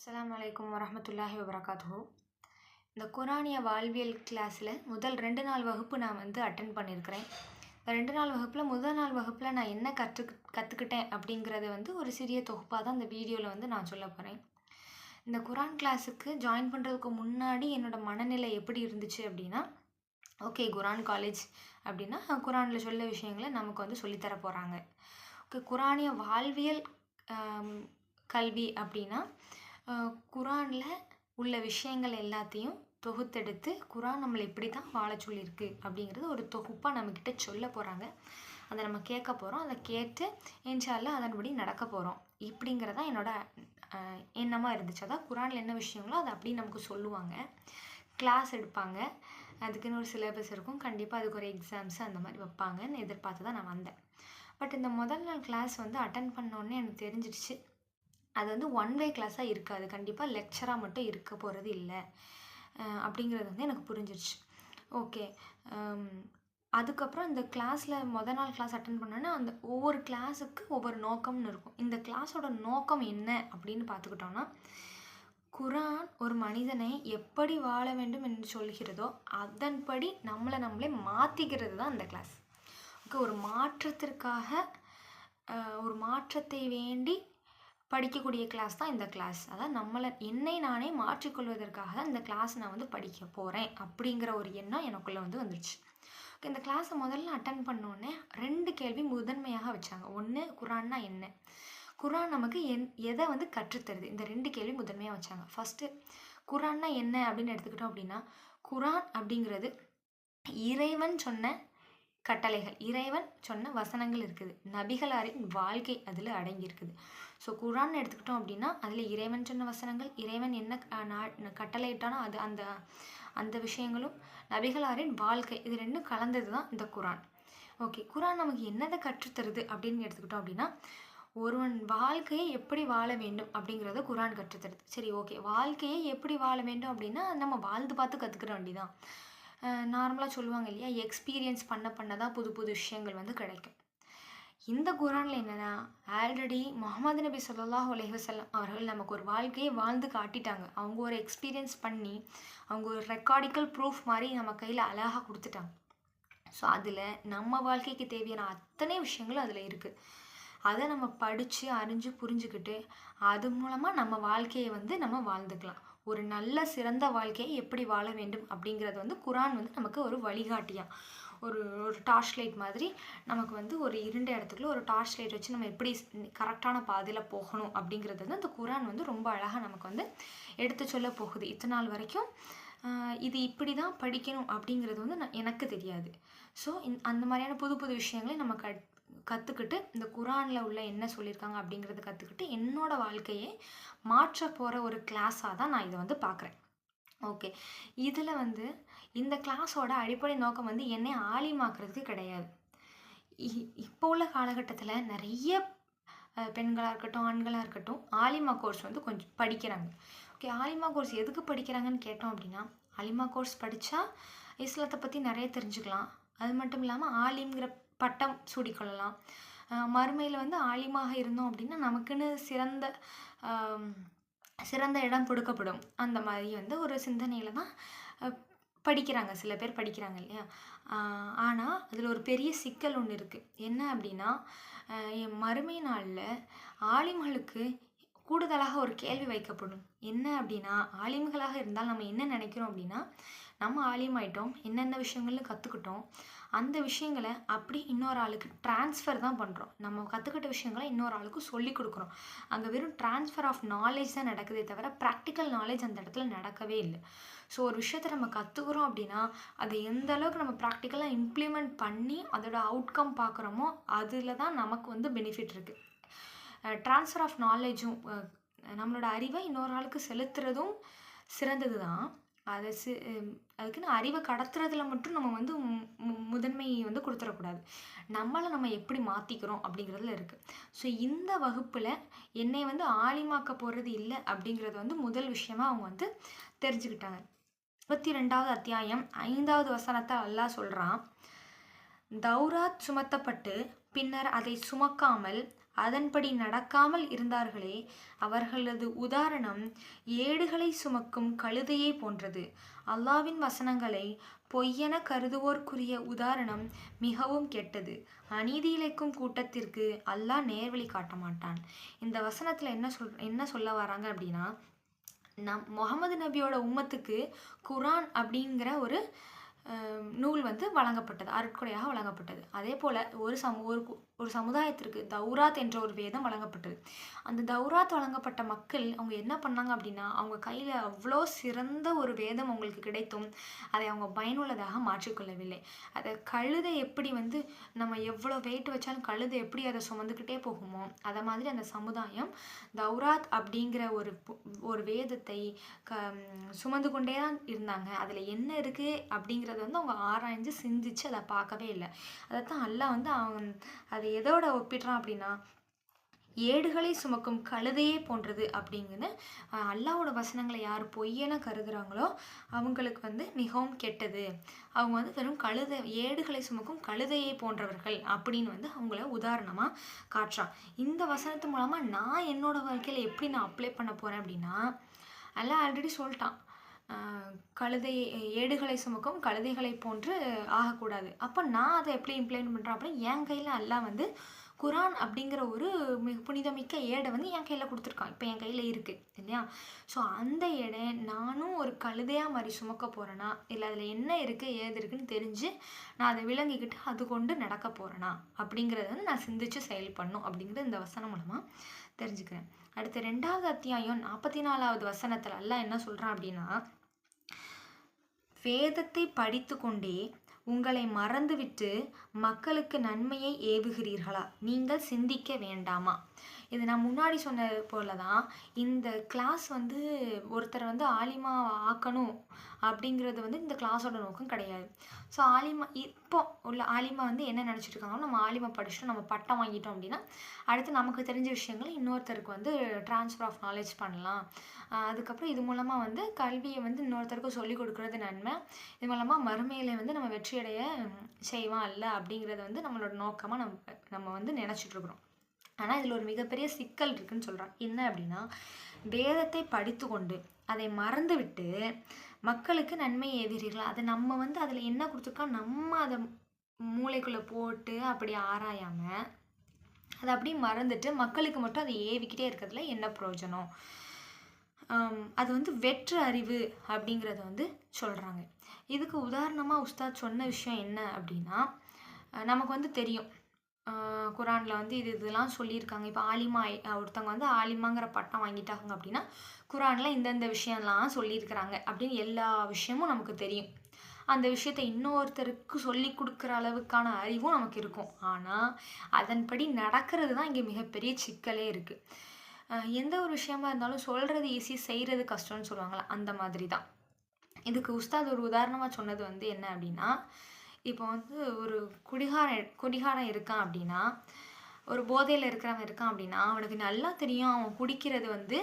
அஸ்ஸலாமு அலைக்கும் வரஹ்மத்துல்லாஹி வபரகாத்துஹு. இந்த குரானிய வாழ்வியல் கிளாஸில் முதல் 2 நாள் வகுப்பு நான் அட்டெண்ட் பண்ணியிருக்கிறேன். இந்த 2 நாள் வகுப்பில் முதல் நாள் வகுப்பில் நான் என்ன கற்றுக்கிட்டேன் அப்படிங்கிறத ஒரு சிறிய தொகுப்பாக தான் இந்த வீடியோவில் நான் சொல்ல போகிறேன். இந்த குரான் கிளாஸுக்கு ஜாயின் பண்ணுறதுக்கு முன்னாடி என்னோடய மனநிலை எப்படி இருந்துச்சு அப்படின்னா, ஓகே குரான் காலேஜ் அப்படின்னா குரானில் சொல்ல விஷயங்களை நமக்கு சொல்லித்தர போகிறாங்க. ஓகே குரானிய வாழ்வியல் கல்வி அப்படின்னா குரானில் உள்ள விஷயங்கள் எல்லாத்தையும் தொகுத்தெடுத்து குரான் நம்மளை இப்படி தான் வாழ சொல்லியிருக்கு அப்படிங்கிறது ஒரு தொகுப்பாக நம்மக்கிட்ட சொல்ல போகிறாங்க. அதை நம்ம கேட்க போகிறோம். அதை கேட்டு இன்ஷா அல்லாஹ் அதன்படி நடக்க போகிறோம். இப்படிங்கிறதான் என்னோடய எண்ணமாக இருந்துச்சு. அதான் குரானில் என்ன விஷயங்களோ அதை அப்படி நமக்கு சொல்லுவாங்க, கிளாஸ் எடுப்பாங்க, அதுக்குன்னு ஒரு சிலபஸ் இருக்கும், கண்டிப்பாக அதுக்கு ஒரு எக்ஸாம்ஸு அந்த மாதிரி வைப்பாங்கன்னு எதிர்பார்த்து தான் நான் வந்தேன். பட் இந்த முதல் நாள் கிளாஸ் அட்டன் பண்ணோன்னே எனக்கு தெரிஞ்சிடுச்சு, அது ஒன் வே கிளாஸாக இருக்காது, கண்டிப்பாக லெக்சராக மட்டும் இருக்க போகிறது இல்லை அப்படிங்கிறது எனக்கு புரிஞ்சிடுச்சு. ஓகே, அதுக்கப்புறம் இந்த கிளாஸில் முதல் நாள் கிளாஸ் அட்டன் பண்ணோன்னா அந்த ஒவ்வொரு கிளாஸுக்கு ஒவ்வொரு நோக்கம்னு இருக்கும். இந்த கிளாஸோட நோக்கம் என்ன அப்படின்னு பார்த்துக்கிட்டோன்னா, குரான் ஒரு மனிதனை எப்படி வாழ வேண்டும் என்று சொல்கிறதோ அதன்படி நம்மளே மாற்றிக்கிறது தான் இந்த கிளாஸ். ஓகே, ஒரு மாற்றத்திற்காக ஒரு மாற்றத்தை வேண்டி படிக்கக்கூடிய கிளாஸ் தான் இந்த கிளாஸ். அதாவது என்னை நானே மாற்றிக்கொள்வதற்காக தான் இந்த கிளாஸ் நான் படிக்க போகிறேன் அப்படிங்கிற ஒரு எண்ணம் எனக்குள்ளே வந்துடுச்சு. ஓகே, இந்த கிளாஸை முதல்ல அட்டன் பண்ணோன்னே 2 கேள்வி முதன்மையாக வச்சாங்க. ஒன்று, குரான்னா என்ன, குரான் நமக்கு எதை கற்றுத்தருது, இந்த 2 கேள்வி முதன்மையாக வச்சாங்க. ஃபஸ்ட்டு, குரான்னா என்ன அப்படின்னு எடுத்துக்கிட்டோம் அப்படின்னா, குரான் அப்படிங்கிறது இறைவன் சொன்ன கட்டளைகள், இறைவன் சொன்ன வசனங்கள் இருக்குது, நபிகளாரின் வாழ்க்கை அதில் அடங்கியிருக்குது. ஸோ குரான் எடுத்துக்கிட்டோம் அப்படின்னா அதில் இறைவன் சொன்ன வசனங்கள், இறைவன் என்ன கட்டளையிட்டானோ அது அந்த விஷயங்களும், நபிகளாரின் வாழ்க்கை, இது 2 கலந்தது தான் இந்த குரான். ஓகே, குரான் நமக்கு என்னதை கற்றுத்தருது அப்படின்னு எடுத்துக்கிட்டோம் அப்படின்னா, ஒருவன் வாழ்க்கையை எப்படி வாழ வேண்டும் அப்படிங்கிறத குரான் கற்றுத்தருது. சரி, ஓகே, வாழ்க்கையை எப்படி வாழ வேண்டும் அப்படின்னா நம்ம வாழ்ந்து பார்த்து கற்றுக்கிற வேண்டிதான். நார்மலாக சொல்லுவாங்க இல்லையா, எக்ஸ்பீரியன்ஸ் பண்ண தான் புது புது விஷயங்கள் கிடைக்கும். இந்த குரானில் என்னென்னா, ஆல்ரெடி முஹம்மது நபி ஸல்லல்லாஹு அலைஹி வஸல்லம் அவர்கள் நமக்கு ஒரு வாழ்க்கையை வாழ்ந்து காட்டிட்டாங்க. அவங்க ஒரு எக்ஸ்பீரியன்ஸ் பண்ணி அவங்க ஒரு ரெக்கார்டிக்கல் ப்ரூஃப் மாதிரி நம்ம கையில் அழகாக கொடுத்துட்டாங்க. ஸோ அதில் நம்ம வாழ்க்கைக்கு தேவையான அத்தனை விஷயங்களும் அதில் இருக்குது. அதை நம்ம படித்து அறிஞ்சு புரிஞ்சுக்கிட்டு அது மூலமாக நம்ம வாழ்க்கையை நம்ம வாழ்ந்துக்கலாம். ஒரு நல்ல சிறந்த வாழ்க்கையை எப்படி வாழ வேண்டும் அப்படிங்கிறது குரான் நமக்கு ஒரு வழிகாட்டியாக, ஒரு டார்ச் லைட் மாதிரி நமக்கு ஒரு இருண்ட இடத்துக்குள்ள ஒரு டார்ச் லைட் வச்சு நம்ம எப்படி கரெக்டான பாதையில் போகணும் அப்படிங்கிறது அந்த குரான் ரொம்ப அழகாக நமக்கு எடுத்து சொல்ல போகுது. இத்தனை நாள் வரைக்கும் இது இப்படி தான் படிக்கணும் அப்படிங்கிறது எனக்கு தெரியாது. ஸோ அந்த மாதிரியான புது புது விஷயங்களை நம்ம கற்றுக்கிட்டு இந்த குரானில் உள்ள என்ன சொல்லியிருக்காங்க அப்படிங்கிறத கற்றுக்கிட்டு என்னோடய வாழ்க்கையை மாற்ற போகிற ஒரு கிளாஸாக தான் நான் இதை பார்க்குறேன். ஓகே, இதில் இந்த கிளாஸோட அடிப்படை நோக்கம் என்னை ஆலிமாக்குறதுக்கு கிடையாது. இப்போ உள்ள காலகட்டத்தில் நிறைய பெண்களாக இருக்கட்டும் ஆண்களாக இருக்கட்டும் ஆலிமா கோர்ஸ் கொஞ்சம் படிக்கிறாங்க. ஓகே, ஆலிமா கோர்ஸ் எதுக்கு படிக்கிறாங்கன்னு கேட்டோம் அப்படின்னா, ஆலிமா கோர்ஸ் படித்தா இஸ்லாத்தை பற்றி நிறைய தெரிஞ்சுக்கலாம், அது மட்டும் இல்லாமல் ஆலிம்ங்கிற பட்டம் சூடிக்கொள்ளலாம், மறுமையில் ஆலிமாக இருந்தோம் அப்படின்னா நமக்குன்னு சிறந்த இடம் கொடுக்கப்படும். அந்த மாதிரி ஒரு சிந்தனையில் தான் படிக்கிறாங்க, சில பேர் படிக்கிறாங்க இல்லையா. ஆனால் அதில் ஒரு பெரிய சிக்கல் ஒன்று இருக்குது. என்ன அப்படின்னா, மறுமை நாளில் ஆலிம்களுக்கு கூடுதலாக ஒரு கேள்வி வைக்கப்படும். என்ன அப்படின்னா, ஆலிம்களாக இருந்தால் நம்ம என்ன நினைக்கிறோம் அப்படின்னா, நம்ம ஆலிம் ஆகிட்டோம், என்னென்ன விஷயங்கள்னு கற்றுக்கிட்டோம், அந்த விஷயங்களை அப்படி இன்னொரு ஆளுக்கு ட்ரான்ஸ்ஃபர் தான் பண்ணுறோம். நம்ம கற்றுக்கிட்ட விஷயங்களை இன்னொரு ஆளுக்கு சொல்லிக் கொடுக்குறோம். அங்கே வெறும் ட்ரான்ஸ்ஃபர் ஆஃப் நாலேஜ் தான் நடக்குதே தவிர ப்ராக்டிக்கல் நாலேஜ் அந்த இடத்துல நடக்கவே இல்லை. ஸோ ஒரு விஷயத்தை நம்ம கற்றுக்குறோம் அப்படின்னா அதை எந்த அளவுக்கு நம்ம ப்ராக்டிக்கலாக இம்ப்ளிமெண்ட் பண்ணி அதோட அவுட்கம் பார்க்குறோமோ அதில் தான் நமக்கு பெனிஃபிட் இருக்குது. ட்ரான்ஸ்ஃபர் ஆஃப் நாலேஜும் நம்மளோட அறிவை இன்னொரு ஆளுக்கு செலுத்துறதும் சிறந்தது தான். அதுக்குன்னு அறிவை கடத்துறதுல மட்டும் நம்ம முதன்மை கொடுத்துடக்கூடாது. நம்மளை நம்ம எப்படி மாற்றிக்கிறோம் அப்படிங்கிறதுல இருக்குது. ஸோ இந்த வகுப்பில் என்னை ஆலிமாக்க போகிறது இல்லை அப்படிங்கிறது முதல் விஷயமாக அவங்க தெரிஞ்சுக்கிட்டாங்க. 22வது அத்தியாயம் 5வது வசனத்தை அல்லாஹ் சொல்கிறான், தௌராத் சுமத்தப்பட்டு பின்னர் அதை சுமக்காமல் அதன்படி நடக்காமல் இருந்தார்களே, அவர்களது உதாரணம் ஏடுகளை சுமக்கும் கழுதையை போன்றது. அல்லாவின் வசனங்களை பொய்யென கருதுவோர்க்குரிய உதாரணம் மிகவும் கெட்டது. அநீதி இழைக்கும் கூட்டத்திற்கு அல்லாஹ் நேர்வழி காட்ட மாட்டான். இந்த வசனத்துல என்ன சொல்ல வராங்க அப்படின்னா, முகமது நபியோட உம்மத்துக்கு குரான் அப்படிங்கிற ஒரு நூல் வந்து வழங்கப்பட்டது, அருட்கொடையாக வழங்கப்பட்டது. அதே போல் ஒரு சமுதாயத்திற்கு தௌராத் என்ற ஒரு வேதம் வழங்கப்பட்டது. அந்த தௌராத் வழங்கப்பட்ட மக்கள் அவங்க என்ன பண்ணாங்க அப்படின்னா, அவங்க கையில் அவ்வளோ சிறந்த ஒரு வேதம் அவங்களுக்கு கிடைத்தும் அதை அவங்க பயனுள்ளதாக மாற்றிக்கொள்ளவில்லை. அதை கழுதை எப்படி வந்து நம்ம எவ்வளோ வெயிட் வச்சாலும் கழுதை எப்படி அதை சுமந்துக்கிட்டே போகுமோ, அதை மாதிரி அந்த சமுதாயம் தௌராத் அப்படிங்கிற ஒரு வேதத்தை சுமந்து கொண்டே தான் இருந்தாங்க. அதில் என்ன இருக்குது அப்படிங்கிறத வந்து அவங்க ஆராய்ஞ்சு சிந்திச்சு அதை பார்க்கவே இல்லை. அதைத்தான் அல்லாஹ் வந்து அதை எதோட ஒப்பிடுறான் அப்படின்னா, ஏடுகளை சுமக்கும் கழுதையே போன்றது அப்படிங்குன்னு. அல்லாஹ்வோட வசனங்களை யார் பொய்யென கருதுறாங்களோ அவங்களுக்கு வந்து மிகவும் கெட்டது. அவங்க வந்து வெறும் ஏடுகளை சுமக்கும் கழுதையை போன்றவர்கள் அப்படின்னு வந்து அவங்கள உதாரணமாக காட்டுறான். இந்த வசனத்து மூலமாக நான் என்னோட வாழ்க்கையில் எப்படி நான் அப்ளை பண்ண போகிறேன் அப்படின்னா, அல்லாஹ் ஆல்ரெடி சொல்லிட்டான், ஏடுகளை சுமக்கும் கழுதைகளை போன்று ஆகக்கூடாது. அப்போ நான் அதை எப்படி இம்ப்ளிமெண்ட் பண்ணுறேன் அப்படின்னா, என் கையில் அல்லாஹ் வந்து குரான் அப்படிங்கிற ஒரு புனிதமிக்க ஏடை வந்து என் கையில் கொடுத்துருக்கான். இப்போ என் கையில் இருக்குது இல்லையா? ஸோ அந்த ஏடை நானும் ஒரு கழுதையாக மாதிரி சுமக்க போகிறேன்னா, இல்லை அதில் என்ன இருக்குது ஏது இருக்குன்னு தெரிஞ்சு நான் அதை விளங்கிக்கிட்டு அது கொண்டு நடக்க போகிறேனா அப்படிங்கிறத வந்து நான் சிந்திச்சு செயல்படணும் அப்படிங்கிறது இந்த வசனம் மூலமாக தெரிஞ்சுக்கிறேன். அடுத்த 2வது அத்தியாயம் 44வது வசனத்தில் அல்லாஹ் என்ன சொல்கிறான் அப்படின்னா, வேதத்தை படித்து கொண்டே உங்களை மறந்துவிட்டு மக்களுக்கு நன்மையை ஏவுகிறீர்களா? நீங்கள் சிந்திக்க வேண்டாமா? இது நான் முன்னாடி சொன்னது போல தான், இந்த கிளாஸ் வந்து ஒருத்தரை வந்து ஆலிமா ஆக்கணும் அப்படிங்கிறது வந்து இந்த கிளாஸோட நோக்கம் கிடையாது. ஸோ இப்போ உள்ள ஆலிமா வந்து என்ன நினச்சிட்டு இருக்காங்கன்னா, நம்ம ஆலிமா படிச்சுட்டு நம்ம பட்டம் வாங்கிட்டோம் அப்படின்னா அடுத்து நமக்கு தெரிஞ்ச விஷயங்களை இன்னொருத்தருக்கு வந்து ட்ரான்ஸ்ஃபர் ஆஃப் நாலேஜ் பண்ணலாம். அதுக்கப்புறம் இது மூலமாக வந்து கல்வியை வந்து இன்னொருத்தருக்கு சொல்லிக் கொடுக்குறது நன்மை. இது மூலமாக மறுமையில் வந்து நம்ம வெற்றியடைய செய்வான் இல்லை அப்படிங்கிறத வந்து நம்மளோட நோக்கமாக நம்ம வந்து நினச்சிட்ருக்குறோம். ஆனால் இதில் ஒரு மிகப்பெரிய சிக்கல் இருக்குதுன்னு சொல்கிறான். என்ன அப்படின்னா, வேதத்தை படித்து கொண்டு அதை மறந்து விட்டு மக்களுக்கு நன்மை ஏவுகிறீர்களா? அதை நம்ம வந்து அதில் என்ன கொடுத்துருக்கோம் நம்ம அதை மூளைக்குள்ளே போட்டு அப்படி ஆராயாமல் அதை அப்படியே மறந்துட்டு மக்களுக்கு மட்டும் அதை ஏவிக்கிட்டே இருக்கிறதுல என்ன பிரயோஜனம்? அது வந்து வெற்று அறிவு அப்படிங்கிறத வந்து சொல்கிறாங்க. இதுக்கு உதாரணமாக உஸ்தாத் சொன்ன விஷயம் என்ன அப்படின்னா, நமக்கு வந்து தெரியும் குரானில் வந்து இதெல்லாம் சொல்லியிருக்காங்க. இப்போ ஆலிமா ஒருத்தவங்க வந்து ஆலிமாங்கிற பட்டம் வாங்கிட்டாங்க அப்படின்னா குரானில் இந்தந்த விஷயம்லாம் சொல்லியிருக்கிறாங்க அப்படின்னு எல்லா விஷயமும் நமக்கு தெரியும். அந்த விஷயத்தை இன்னொருத்தருக்கு சொல்லி கொடுக்குற அளவுக்கான அறிவும் நமக்கு இருக்கும். ஆனால் அதன்படி நடக்கிறது தான் இங்கே மிகப்பெரிய சிக்கலே இருக்குது. எந்த ஒரு விஷயமா இருந்தாலும் சொல்கிறது ஈஸி, செய்கிறது கஷ்டம்னு சொல்லுவாங்களே, அந்த மாதிரி தான். இதுக்கு உஸ்தாத் ஒரு உதாரணமாக சொன்னது வந்து என்ன அப்படின்னா, இப்போ வந்து ஒரு குடிகாரன் இருக்கான் அப்படின்னா, ஒரு போதையில் இருக்கிறவன் இருக்கான் அப்படின்னா, அவனுக்கு நல்லா தெரியும் அவன் குடிக்கிறது வந்து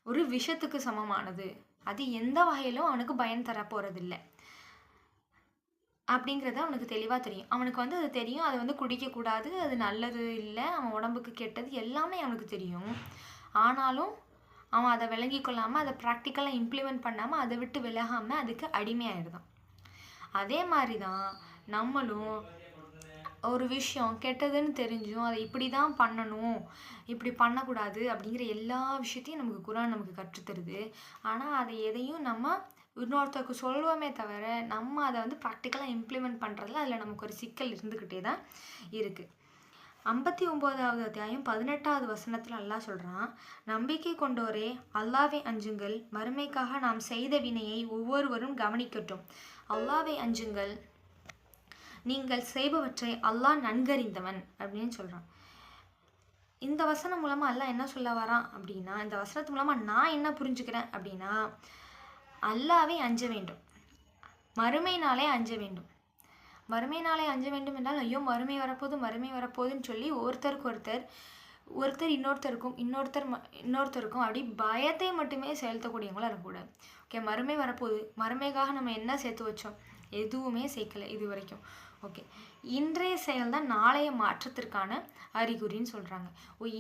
ஒரு விஷத்துக்கு சமமானது, அது எந்த வகையிலும் அவனுக்கு பயன் தர போகிறதில்ல அப்படிங்கிறது அவனுக்கு தெளிவாக தெரியும். அவனுக்கு வந்து அது தெரியும், அதை வந்து குடிக்கக்கூடாது, அது நல்லது இல்லை, அவன் உடம்புக்கு கெட்டது எல்லாமே அவனுக்கு தெரியும். ஆனாலும் அவன் அதை விளங்கி கொள்ளாமல் அதை ப்ராக்டிக்கலாக இம்ப்ளிமெண்ட் பண்ணாமல் அதை விட்டு விலகாமல் அதுக்கு அடிமையாகிடுதான். அதே மாதிரி தான் நம்மளும் ஒரு விஷயம் கெட்டதுன்னு தெரிஞ்சும் அதை இப்படி தான் பண்ணணும், இப்படி பண்ணக்கூடாது அப்படிங்கிற எல்லா விஷயத்தையும் நமக்கு குரான் நமக்கு கற்றுத்தருது. ஆனால் அதை எதையும் நம்ம இன்னொருத்தருக்கு சொல்லுவோமே தவிர நம்ம அதை வந்து ப்ராக்டிக்கலாக இம்ப்ளிமெண்ட் பண்ணுறதுல அதில் நமக்கு ஒரு சிக்கல் இருந்துக்கிட்டே தான் இருக்குது. 59வது அத்தியாயம் 18வது வசனத்தில் அல்லாஹ் சொல்கிறான், நம்பிக்கை கொண்டோரே அல்லாஹ்வை அஞ்சுங்கள், மறுமைக்காக நாம் செய்த வினையை ஒவ்வொருவரும் கவனிக்கட்டும். அல்லாஹ்வை அஞ்சுங்கள், நீங்கள் செய்பவற்றை அல்லாஹ் நன்கறிந்தவன் அப்படின்னு சொல்கிறான். இந்த வசனம் மூலமாக அல்லாஹ் என்ன சொல்ல வரான் அப்படின்னா, இந்த வசனத்து மூலமாக நான் என்ன புரிஞ்சுக்கிறேன் அப்படின்னா, அல்லாஹ்வை அஞ்ச வேண்டும், மறுமை நாளே அஞ்ச வேண்டும். மறுமை நாளை அஞ்ச வேண்டும் என்றால், ஐயோ மறுமை வரப்போகுதுன்னு சொல்லி ஒருத்தர் இன்னொருத்தருக்கும் அப்படி பயத்தை மட்டுமே செலுத்தக்கூடியவங்களாக இருக்கக்கூடாது. ஓகே, மறுமை வரப்போகுது, மறுமைக்காக நம்ம என்ன சேர்த்து வச்சோம், எதுவுமே சேர்க்கலை இது வரைக்கும். ஓகே, இன்றைய செயல் தான் நாளைய மாற்றத்திற்கான அறிகுறின்னு சொல்கிறாங்க.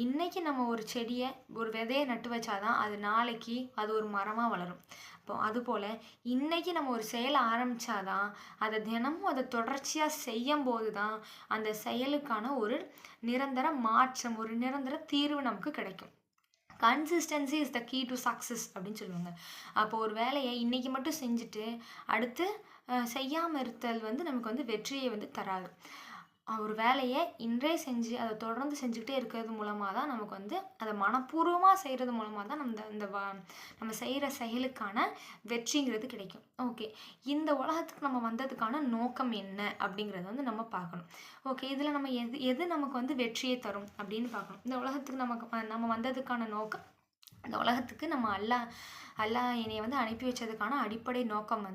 இன்னைக்கு நம்ம ஒரு செடியை ஒரு விதையை நட்டு வச்சாதான் அது நாளைக்கு அது ஒரு மரமாக வளரும். அப்போ அதுபோல் இன்னைக்கு நம்ம ஒரு செயலை ஆரம்பித்தாதான் அதை தினமும் அதை தொடர்ச்சியாக செய்யும் போது தான் அந்த செயலுக்கான ஒரு நிரந்தர மாற்றம், ஒரு நிரந்தர தீர்வு நமக்கு கிடைக்கும். Consistency is the key to success அப்படின்னு சொல்லுவாங்க. அப்போ ஒரு வேலையை இன்றைக்கி மட்டும் செஞ்சுட்டு அடுத்து செய்யாமல் இருத்தல் நமக்கு வெற்றியை தராது. ஒரு வேலையை இன்றே செஞ்சு அதை தொடர்ந்து செஞ்சுக்கிட்டே இருக்கிறது மூலமாக தான் நமக்கு அதை மனப்பூர்வமாக செய்கிறது மூலமாக தான் நம்ம செய்கிற செயலுக்கான வெற்றிங்கிறது கிடைக்கும். ஓகே, இந்த உலகத்துக்கு நம்ம வந்ததுக்கான நோக்கம் என்ன அப்படிங்கிறத நம்ம பார்க்கணும். ஓகே, இதில் நம்ம எது நமக்கு வெற்றியை தரும் அப்படின்னு பார்க்கணும். இந்த உலகத்துக்கு நம்ம வந்ததுக்கான நோக்கம், இந்த உலகத்துக்கு நம்ம அல்லாஹ் என்னை அனுப்பி வச்சதுக்கான அடிப்படை நோக்கம்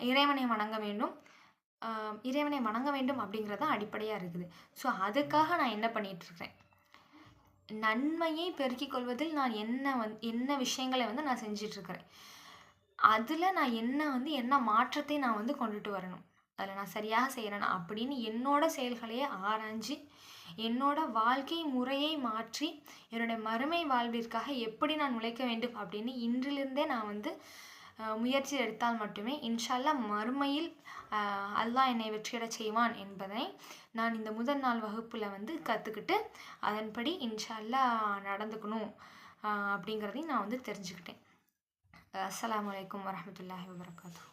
இறைவனை வணங்க வேண்டும் அப்படிங்கிறது அடிப்படையாக இருக்குது. ஸோ அதுக்காக நான் என்ன பண்ணிகிட்ருக்கிறேன், நன்மையை பெருக்கிக் கொள்வதில் நான் என்ன விஷயங்களை நான் செஞ்சிட்ருக்கிறேன், அதில் நான் என்ன மாற்றத்தை நான் கொண்டுட்டு வரணும், அதில் நான் சரியாக செய்கிறேன்னா அப்படின்னு என்னோட செயல்களையே ஆராய்ஞ்சு என்னோட வாழ்க்கை முறையை மாற்றி என்னுடைய மறுமை வாழ்விற்காக எப்படி நான் உழைக்க வேண்டும் அப்படின்னு இன்றிலிருந்தே நான் முயற்சி எடுத்தால் மட்டுமே இன்ஷா அல்லாஹ் மறுமையில் அல்லாஹ் என்னை வெற்றியடச் செய்வான் என்பதை நான் இந்த முதல் நாள் வகுப்பில் கற்றுக்கிட்டு அதன்படி இன்ஷா அல்லாஹ் நடந்துக்கணும் அப்படிங்கிறதையும் நான் தெரிஞ்சுக்கிட்டேன். அஸ்ஸலாமு அலைக்கும் வரஹ்மத்துல்லாஹி வபரகாத்துஹு.